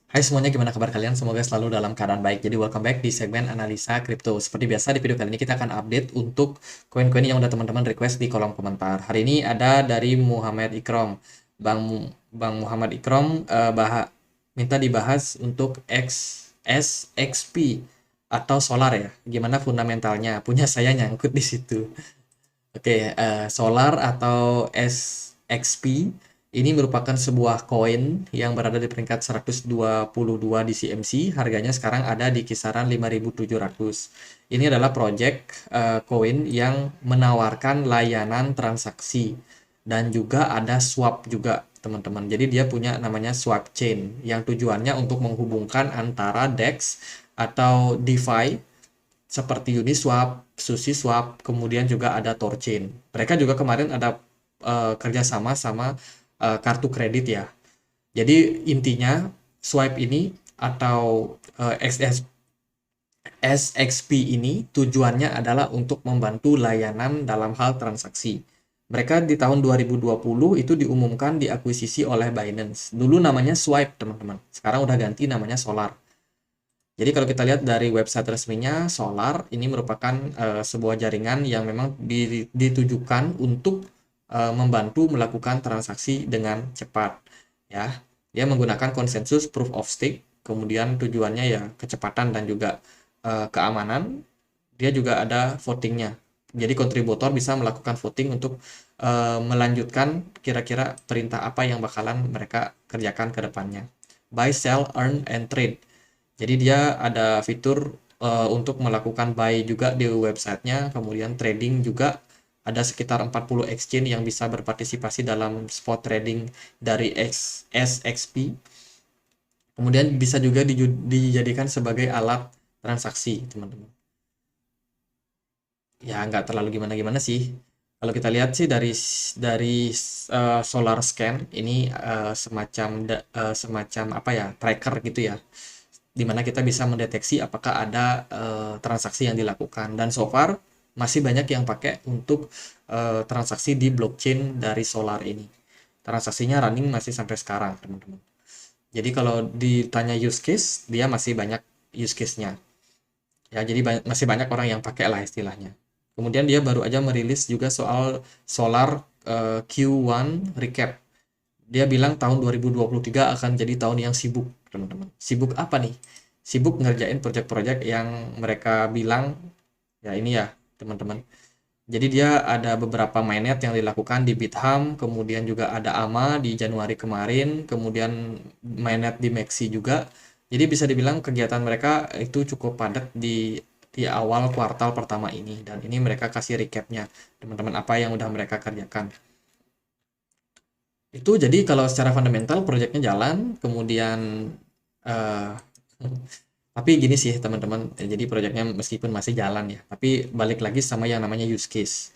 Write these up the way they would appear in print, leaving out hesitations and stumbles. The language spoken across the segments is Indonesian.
Hai semuanya, gimana kabar kalian? Semoga selalu dalam keadaan baik. Jadi welcome back di segmen analisa kripto. Seperti biasa di video kali ini kita akan update untuk koin-koin yang udah teman-teman request di kolom komentar. Hari ini ada dari Muhammad Ikrom. Bang Muhammad Ikrom minta dibahas untuk SXP atau solar ya. Gimana fundamentalnya? Punya saya nyangkut di situ. Oke, Solar atau SXP ini merupakan sebuah koin yang berada di peringkat 122 di CMC. Harganya sekarang ada di kisaran 5.700. Ini adalah project koin yang menawarkan layanan transaksi dan juga ada swap juga, teman-teman. Jadi dia punya namanya swap chain yang tujuannya untuk menghubungkan antara DEX atau DeFi seperti Uniswap, SushiSwap, kemudian juga ada Thorchain. Mereka juga kemarin ada kerjasama sama kartu kredit ya. Jadi intinya swipe ini atau SXP ini tujuannya adalah untuk membantu layanan dalam hal transaksi. Mereka di tahun 2020 itu diumumkan diakuisisi oleh Binance. Dulu namanya Swipe, teman-teman. Sekarang udah ganti namanya Solar. Jadi kalau kita lihat dari website resminya, Solar ini merupakan sebuah jaringan yang memang ditujukan untuk membantu melakukan transaksi dengan cepat. Ya, dia menggunakan konsensus proof of stake, kemudian tujuannya ya kecepatan dan juga keamanan. Dia juga ada votingnya. Jadi kontributor bisa melakukan voting untuk melanjutkan kira-kira perintah apa yang bakalan mereka kerjakan ke depannya. Buy, sell, earn, and trade. Jadi dia ada fitur untuk melakukan buy juga di websitenya, kemudian trading juga ada sekitar 40 exchange yang bisa berpartisipasi dalam spot trading dari SXP. Kemudian bisa juga dijadikan sebagai alat transaksi, teman-teman. Ya, nggak terlalu gimana-gimana sih. Kalau kita lihat sih dari Solar Scan ini semacam apa ya, tracker gitu ya, di mana kita bisa mendeteksi apakah ada transaksi yang dilakukan. Dan so far masih banyak yang pakai untuk transaksi di blockchain dari Solar ini. Transaksinya running masih sampai sekarang, teman-teman. Jadi kalau ditanya use case, dia masih banyak use case-nya. Ya, jadi masih banyak orang yang pakai lah istilahnya. Kemudian dia baru aja merilis juga soal Solar Q1 recap. Dia bilang tahun 2023 akan jadi tahun yang sibuk, teman-teman. Sibuk apa nih? Sibuk ngerjain proyek-proyek yang mereka bilang, ya ini ya, teman-teman. Jadi dia ada beberapa mainnet yang dilakukan di Bitham, kemudian juga ada AMA di Januari kemarin, kemudian mainnet di Maxi juga. Jadi bisa dibilang kegiatan mereka itu cukup padat di awal kuartal pertama ini. Dan ini mereka kasih recapnya, teman-teman, apa yang udah mereka kerjakan. Itu jadi kalau secara fundamental proyeknya jalan, kemudian eh tapi gini sih teman-teman, jadi proyeknya meskipun masih jalan ya, tapi balik lagi sama yang namanya use case.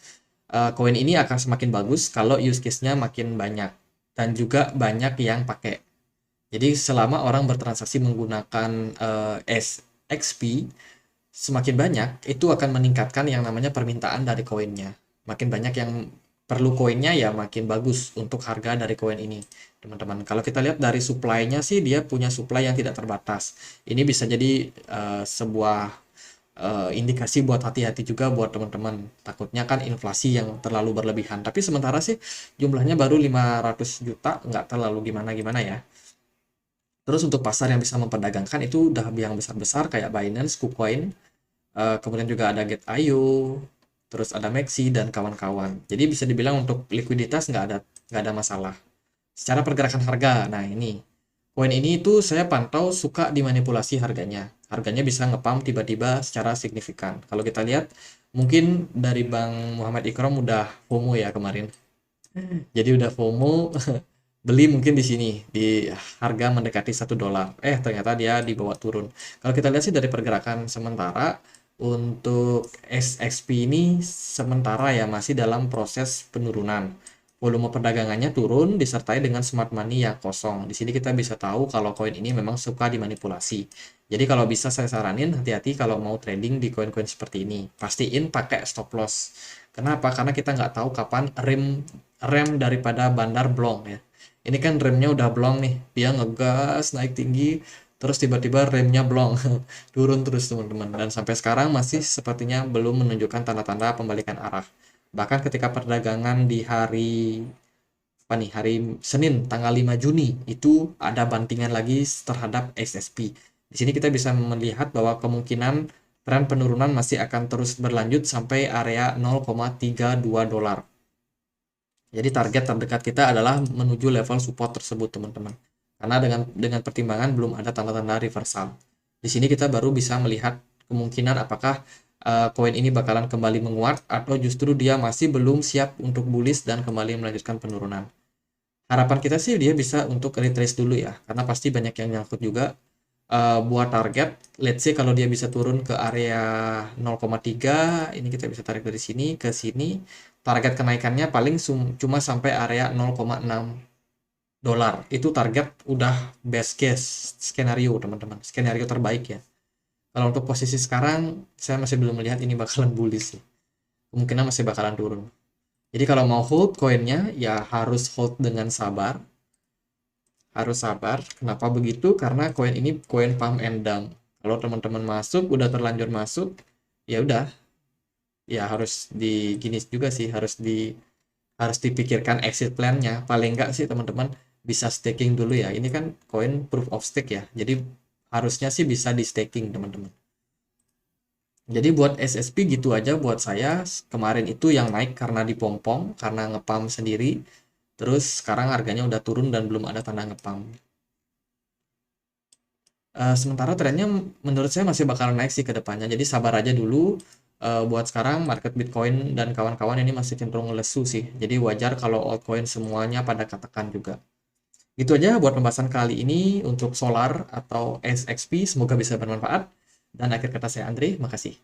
Koin ini akan semakin bagus kalau use case-nya makin banyak dan juga banyak yang pakai. Jadi selama orang bertransaksi menggunakan SXP semakin banyak, itu akan meningkatkan yang namanya permintaan dari koinnya. Makin banyak yang perlu koinnya ya makin bagus untuk harga dari koin ini, teman-teman. Kalau kita lihat dari supply-nya sih dia punya supply yang tidak terbatas. Ini bisa jadi sebuah indikasi buat hati-hati juga buat teman-teman. Takutnya kan inflasi yang terlalu berlebihan. Tapi sementara sih jumlahnya baru 500 juta, nggak terlalu gimana-gimana ya. Terus untuk pasar yang bisa memperdagangkan itu udah yang besar-besar kayak Binance, KuCoin, kemudian juga ada Get.io, terus ada Maxi dan kawan-kawan. Jadi bisa dibilang untuk likuiditas nggak ada masalah. Secara pergerakan harga, nah ini koin ini itu saya pantau suka dimanipulasi harganya. Harganya bisa ngepump tiba-tiba secara signifikan. Kalau kita lihat mungkin dari Bang Muhammad Ikram udah FOMO ya kemarin. Jadi udah FOMO beli mungkin di sini di harga mendekati $1. Ternyata dia dibawa turun. Kalau kita lihat sih dari pergerakan sementara untuk SXP ini sementara ya masih dalam proses penurunan. Volume perdagangannya turun disertai dengan smart money yang kosong. Di sini kita bisa tahu kalau koin ini memang suka dimanipulasi. Jadi kalau bisa saya saranin hati-hati kalau mau trading di koin-koin seperti ini. Pastiin pakai stop loss. Kenapa? Karena kita nggak tahu kapan rem rem daripada bandar blong ya. Ini kan remnya udah blong nih, dia ngegas naik tinggi, terus tiba-tiba remnya blong, turun terus teman-teman. Dan sampai sekarang masih sepertinya belum menunjukkan tanda-tanda pembalikan arah. Bahkan ketika perdagangan di hari apa nih, hari Senin tanggal 5 Juni itu ada bantingan lagi terhadap XSP. Di sini kita bisa melihat bahwa kemungkinan tren penurunan masih akan terus berlanjut sampai area 0,32 dolar. Jadi target terdekat kita adalah menuju level support tersebut, teman-teman. Karena dengan pertimbangan belum ada tanda-tanda reversal. Di sini kita baru bisa melihat kemungkinan apakah koin ini bakalan kembali menguat atau justru dia masih belum siap untuk bullish dan kembali melanjutkan penurunan. Harapan kita sih dia bisa untuk retrace dulu ya, karena pasti banyak yang nyangkut juga. Buat target, let's say kalau dia bisa turun ke area 0,3, ini kita bisa tarik dari sini ke sini, target kenaikannya paling cuma sampai area 0,6 dolar. Itu target udah best case skenario, teman-teman, skenario terbaik ya. Kalau untuk posisi sekarang, saya masih belum melihat ini bakalan bullish sih. Kemungkinan masih bakalan turun. Jadi kalau mau hold koinnya, ya harus hold dengan sabar. Harus sabar. Kenapa begitu? Karena koin ini koin pump and dump. Kalau teman-teman masuk, udah terlanjur masuk, ya udah, ya harus di gini juga sih, harus dipikirkan exit plan-nya. Paling enggak sih teman-teman bisa staking dulu ya. Ini kan koin proof of stake ya. Jadi harusnya sih bisa di staking, teman-teman. Jadi buat SSP gitu aja buat saya. Kemarin itu yang naik karena dipompong, karena ngepump sendiri. Terus sekarang harganya udah turun dan belum ada tanda ngepump. Sementara trennya menurut saya masih bakal naik sih ke depannya. Jadi sabar aja dulu. Buat sekarang market Bitcoin dan kawan-kawan ini masih cenderung lesu sih. Jadi wajar kalau altcoin semuanya pada katakan juga. Gitu aja buat pembahasan kali ini untuk Solar atau SXP. Semoga bisa bermanfaat. Dan akhir kata saya Andre, makasih.